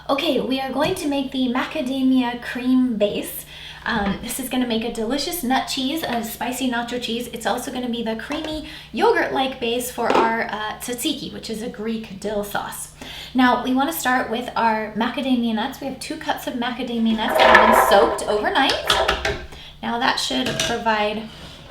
Okay, we are going to make the macadamia cream base. This is going to make a delicious nut cheese, a spicy nacho cheese. It's also going to be the creamy yogurt-like base for our tzatziki, which is a Greek dill sauce. Now, we want to start with our macadamia nuts. We have 2 cups of macadamia nuts that have been soaked overnight. Now, that should provide a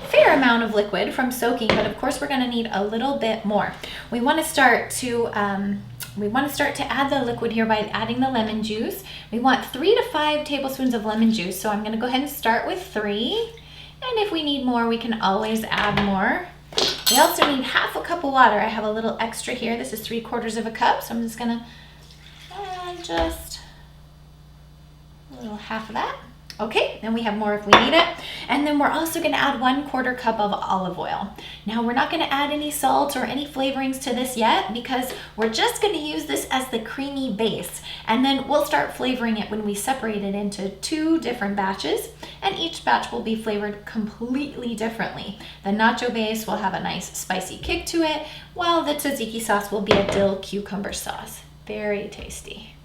fair amount of liquid from soaking, but of course, we're going to need a little bit more. We want to start to add the liquid here by adding the lemon juice. We want 3 to 5 tablespoons of lemon juice, so I'm going to go ahead and start with 3. And if we need more, we can always add more. We also need half a cup of water. I have a little extra here. This is 3/4 of a cup, so I'm just going to add just a little half of that. Okay, then we have more if we need it. And then we're also going to add 1/4 cup of olive oil. Now, we're not going to add any salt or any flavorings to this yet because we're just going to use this as the creamy base. And then we'll start flavoring it when we separate it into 2 different batches. And each batch will be flavored completely differently. The nacho base will have a nice spicy kick to it, while the tzatziki sauce will be a dill cucumber sauce. Very tasty.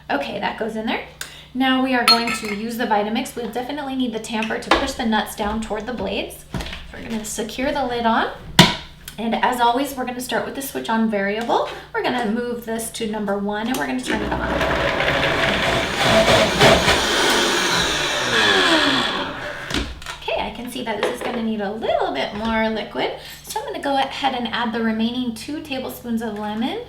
Okay, that goes in there. Now we are going to use the Vitamix. We'll definitely need the tamper to push the nuts down toward the blades. We're going to secure the lid on. And as always, we're going to start with the switch on variable. We're going to move this to number 1 and we're going to turn it on. Okay, I can see that this is going to need a little bit more liquid. So I'm going to go ahead and add the remaining 2 tablespoons of lemon.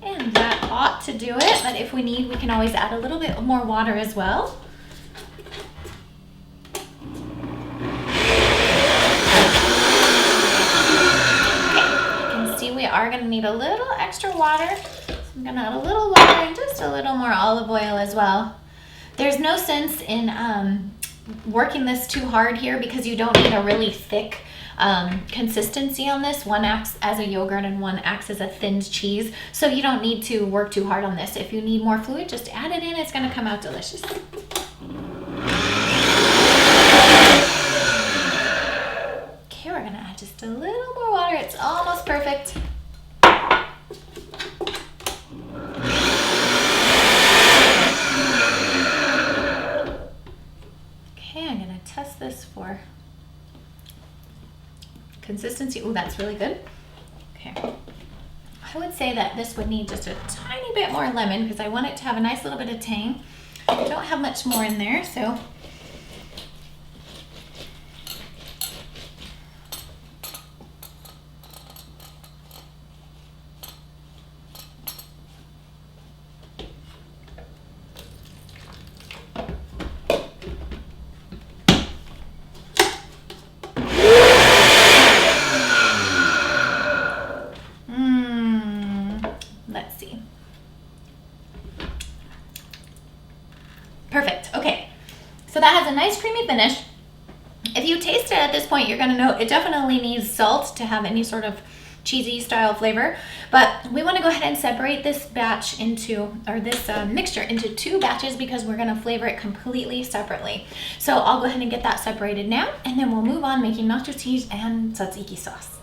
And that ought to do it, but if we need, we can always add a little bit more water as well. Okay, you can see we are going to need a little extra water. So I'm going to add a little water and just a little more olive oil as well. There's no sense in working this too hard here because you don't need a really thick consistency on this. One acts as a yogurt and one acts as a thinned cheese, so you don't need to work too hard on this. If you need more fluid, just add it in. It's going to come out delicious. Okay, we're going to add just a little more water. It's almost perfect. Okay, I'm going to test this for consistency. Oh, that's really good. Okay. I would say that this would need just a tiny bit more lemon because I want it to have a nice little bit of tang. I don't have much more in there, so. Let's see. Perfect. Okay. So that has a nice creamy finish. If you taste it at this point, you're going to know it definitely needs salt to have any sort of cheesy style flavor. But we want to go ahead and separate this batch into, or this mixture into 2 batches because we're going to flavor it completely separately. So I'll go ahead and get that separated now, and then we'll move on making nacho cheese and tzatziki sauce.